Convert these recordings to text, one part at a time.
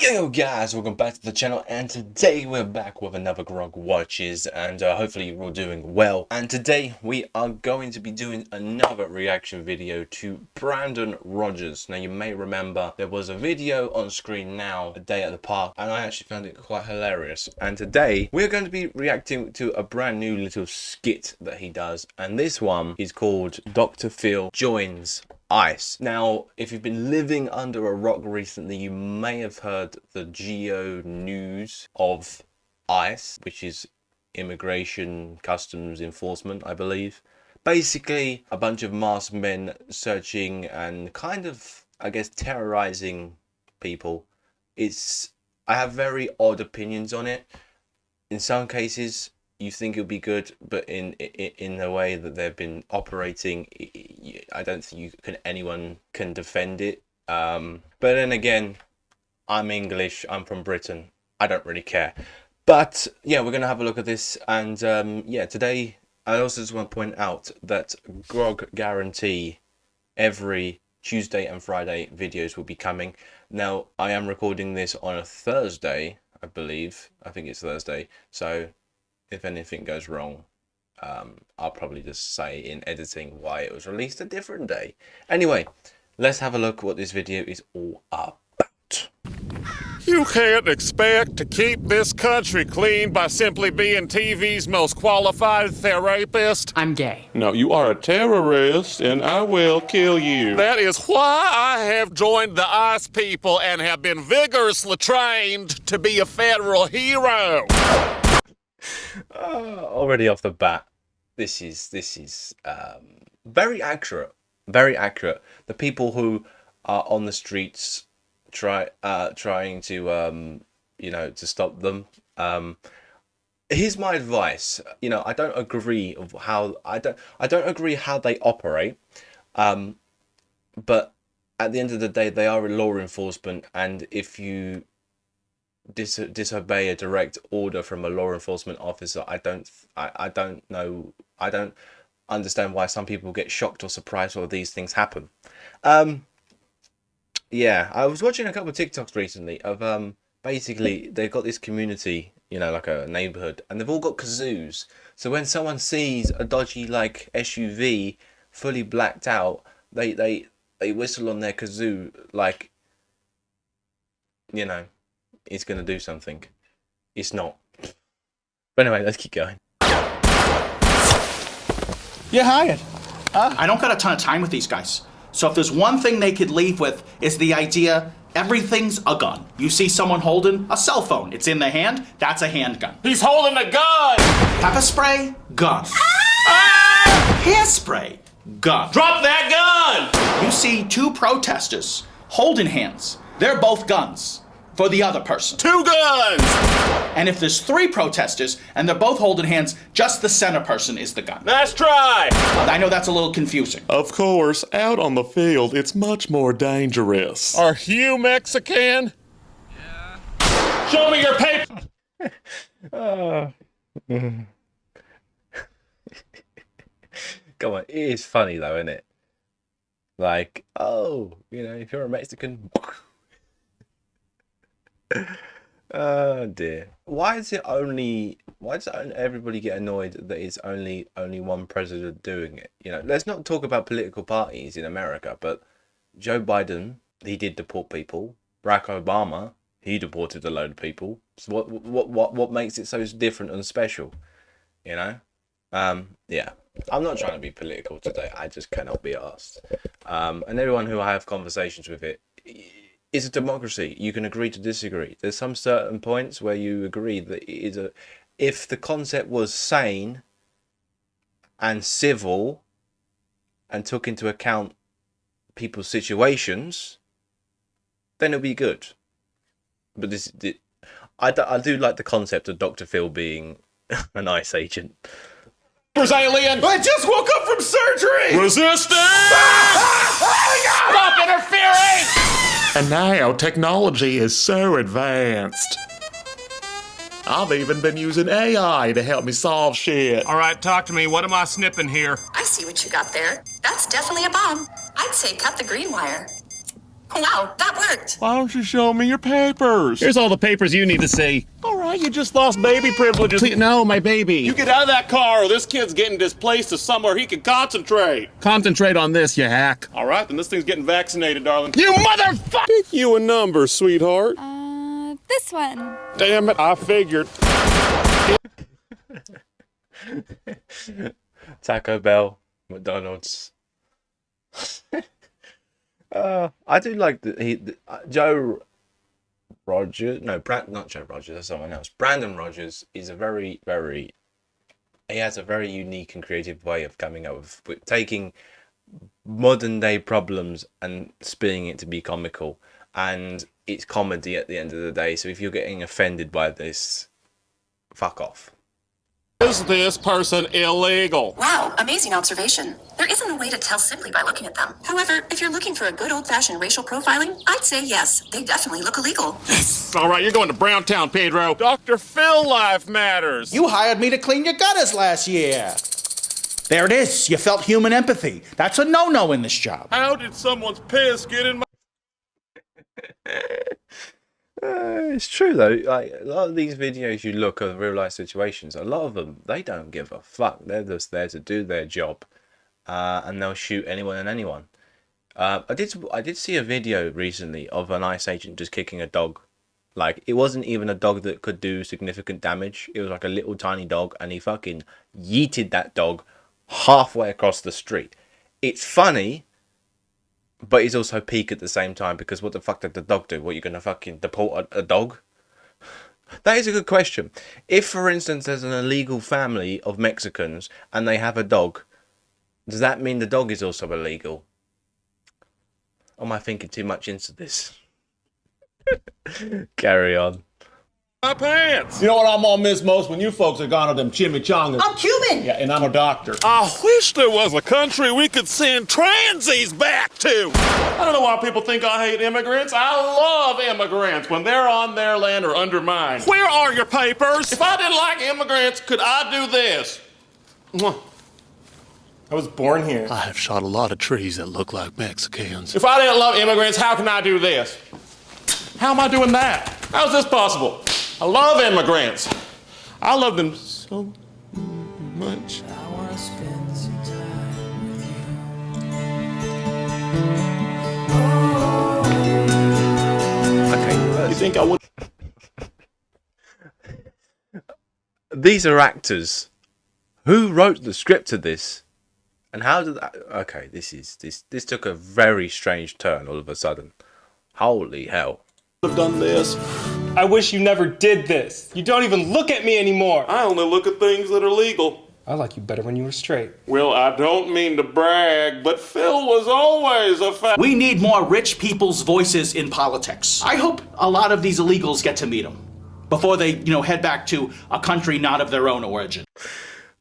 Yo guys, welcome back to the channel, and today we're back with another Grog Watches, and hopefully you're all doing well. And today we are going to be doing another reaction video to Brandon Rogers. Now you may remember there was a video on screen now, A Day at the Park, and I actually found it quite hilarious. And today we're going to be reacting to a brand new little skit that he does, and this one is called Dr. Phill Joins ICE. Now, if you've been living under a rock recently, you may have heard the geo news of ICE, which is Immigration Customs Enforcement, I believe. Basically, a bunch of masked men searching and kind of, I guess, terrorizing people. I have very odd opinions on it. In some cases, you think it'll be good, but in the way that they've been operating, I don't think anyone can defend it. But then again, I'm English, I'm from Britain, I don't really care. But yeah, we're gonna have a look at this, and yeah, today I also just want to point out that Grog guarantee every Tuesday and Friday videos will be coming. Now, I am recording this on a Thursday, I believe. I think it's Thursday, so if anything goes wrong, I'll probably just say in editing why it was released a different day. Anyway, let's have a look what this video is all about. You can't expect to keep this country clean by simply being TV's most qualified therapist. I'm gay. No, you are a terrorist, and I will kill you. That is why I have joined the ICE people and have been vigorously trained to be a federal hero. Already off the bat, this is very accurate. Very accurate. The people who are on the streets trying to to stop them. Here's my advice. I don't agree of how I don't agree how they operate. But at the end of the day, they are a law enforcement, and if you disobey a direct order from a law enforcement officer, I don't understand why some people get shocked or surprised when these things happen. Yeah, I was watching a couple of TikToks recently of basically they've got this community, like a neighborhood, and they've all got kazoos. So when someone sees a dodgy like SUV fully blacked out, they whistle on their kazoo like, it's going to do something. It's not. But anyway, let's keep going. You hired. I don't got a ton of time with these guys. So if there's one thing they could leave with, is the idea everything's a gun. You see someone holding a cell phone. It's in the hand. That's a handgun. He's holding a gun! Pepper spray, gun. Hairspray, gun. Drop that gun! You see two protesters holding hands. They're both guns. For the other person. Two guns! And if there's three protesters and they're both holding hands, just the center person is the gun. Nice try! I know that's a little confusing. Of course, out on the field, it's much more dangerous. Are you Mexican? Yeah. Show me your paper! Come on, it is funny though, isn't it? Like, oh, if you're a Mexican. Oh dear. Why does everybody get annoyed that it's only one president doing it? Let's not talk about political parties in America, but Joe Biden, he did deport people. Barack Obama, he deported a load of people. So what makes it so different and special? Yeah. I'm not trying to be political today. I just cannot be asked. And everyone who I have conversations with, it's a democracy. You can agree to disagree. There's some certain points where you agree that it is if the concept was sane and civil and took into account people's situations, then it'll be good. But I do like the concept of Dr. Phill being an ICE agent. Alien! I just woke up from surgery! Resistance! Stop interfering! And now, technology is so advanced. I've even been using AI to help me solve shit. All right, talk to me. What am I snipping here? I see what you got there. That's definitely a bomb. I'd say cut the green wire. Wow, that worked. Why don't you show me your papers? Here's all the papers you need to see. All right, you just lost baby privileges. No, my baby. You get out of that car or this kid's getting displaced to somewhere he can concentrate. Concentrate on this, you hack. All right, then this thing's getting vaccinated, darling. You motherfucker! Pick you a number, sweetheart. This one. Damn it, I figured. Taco Bell, McDonald's. I do like Joe Rogers. No, not Joe Rogers. That's someone else. Brandon Rogers is he has a very unique and creative way of coming up with taking modern day problems and spinning it to be comical, and it's comedy at the end of the day. So if you're getting offended by this, fuck off. Is this person illegal? Wow, amazing observation. There isn't a way to tell simply by looking at them. However, if you're looking for a good old-fashioned racial profiling, I'd say yes, they definitely look illegal. All right, you're going to Browntown, Pedro. Dr. Phill Life Matters. You hired me to clean your gutters last year. There it is. You felt human empathy. That's a no-no in this job. How did someone's piss get in my... It's true though. Like a lot of these videos you look at real life situations, a lot of them they don't give a fuck. They're just there to do their job, and they'll shoot anyone and anyone. I did see a video recently of an ICE agent just kicking a dog. Like it wasn't even a dog that could do significant damage. It was like a little tiny dog, and he fucking yeeted that dog halfway across the street. It's funny. But he's also peak at the same time, because what the fuck did the dog do? What, you're going to fucking deport a dog? That is a good question. If, for instance, there's an illegal family of Mexicans and they have a dog, does that mean the dog is also illegal? Or am I thinking too much into this? Carry on. My pants. You know what I'm gonna miss most? When you folks are gone to them chimichangas. I'm Cuban. Yeah, and I'm a doctor. I wish there was a country we could send transies back to. I don't know why people think I hate immigrants. I love immigrants when they're on their land or under mine. Where are your papers? If I didn't like immigrants, could I do this? I was born here. I have shot a lot of trees that look like Mexicans. If I didn't love immigrants, how can I do this? How am I doing that? How is this possible? I love immigrants. I love them so much. I want to spend some time with you. Okay, You think I would? these are actors. Who wrote the script of this? And how did that... Okay, this took a very strange turn all of a sudden. Holy hell. Have done this. I wish you never did this. You don't even look at me anymore. I only look at things that are legal. I like you better when you were straight. Well, I don't mean to brag, but Phill was always a fan. We need more rich people's voices in politics. I hope a lot of these illegals get to meet them before they, head back to a country not of their own origin.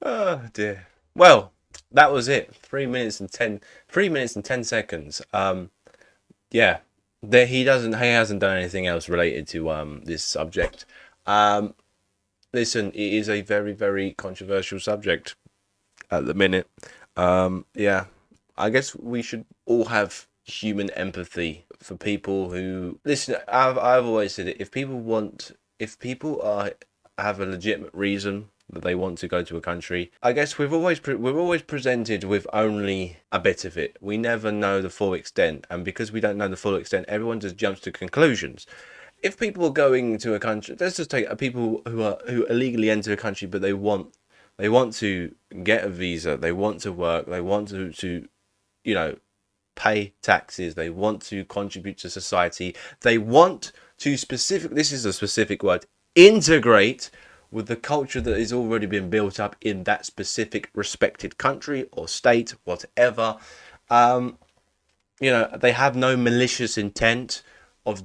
Oh dear. Well, that was it. 3 minutes and 10 seconds. Yeah. He hasn't done anything else related to this subject. Listen, it is a very, very controversial subject at the minute. Yeah, I guess we should all have human empathy for people who listen. I've always said it. If people have a legitimate reason that they want to go to a country, I guess we're always presented with only a bit of it. We never know the full extent, and because we don't know the full extent, everyone just jumps to conclusions. If people are going to a country, let's just take people who illegally enter a country, but they want to get a visa, they want to work, they want to pay taxes, they want to contribute to society, they want to this is a specific word, integrate with the culture that has already been built up in that specific respected country or state, whatever. They have no malicious intent of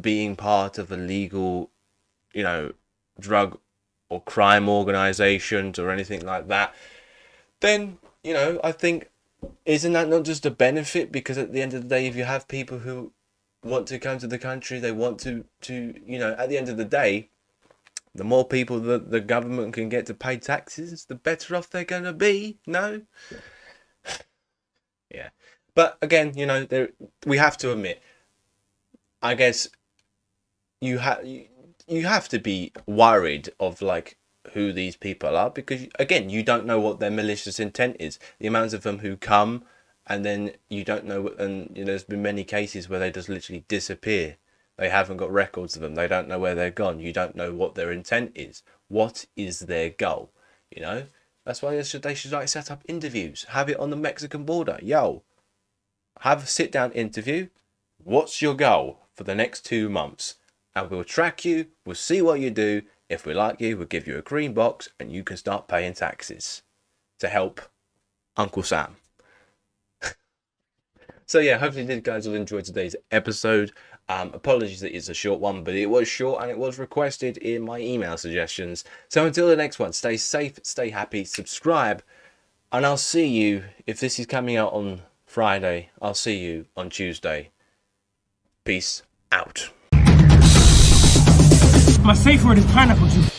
being part of illegal, drug or crime organizations or anything like that. Then, I think, isn't that not just a benefit? Because at the end of the day, if you have people who want to come to the country, they want to at the end of the day, the more people that the government can get to pay taxes, the better off they're going to be. No? Yeah. But again, you know, we have to admit, I guess you have to be worried of like who these people are, because again, you don't know what their malicious intent is. The amounts of them who come and then you don't know, and you know, there's been many cases where they just literally disappear. They haven't got records of them. They don't know where they're gone. You don't know what their intent is. What is their goal? You know, that's why they should like set up interviews. Have it on the Mexican border. Yo, have a sit down interview. What's your goal for the next 2 months? And we'll track you. We'll see what you do. If we like you, we'll give you a green box and you can start paying taxes to help Uncle Sam. So yeah, hopefully you guys will enjoy today's episode. Apologies that it's a short one, but it was short and it was requested in my email suggestions. So until the next one, stay safe, stay happy, subscribe, and I'll see you, if this is coming out on Friday, I'll see you on Tuesday. Peace out. My safe word is pineapple juice.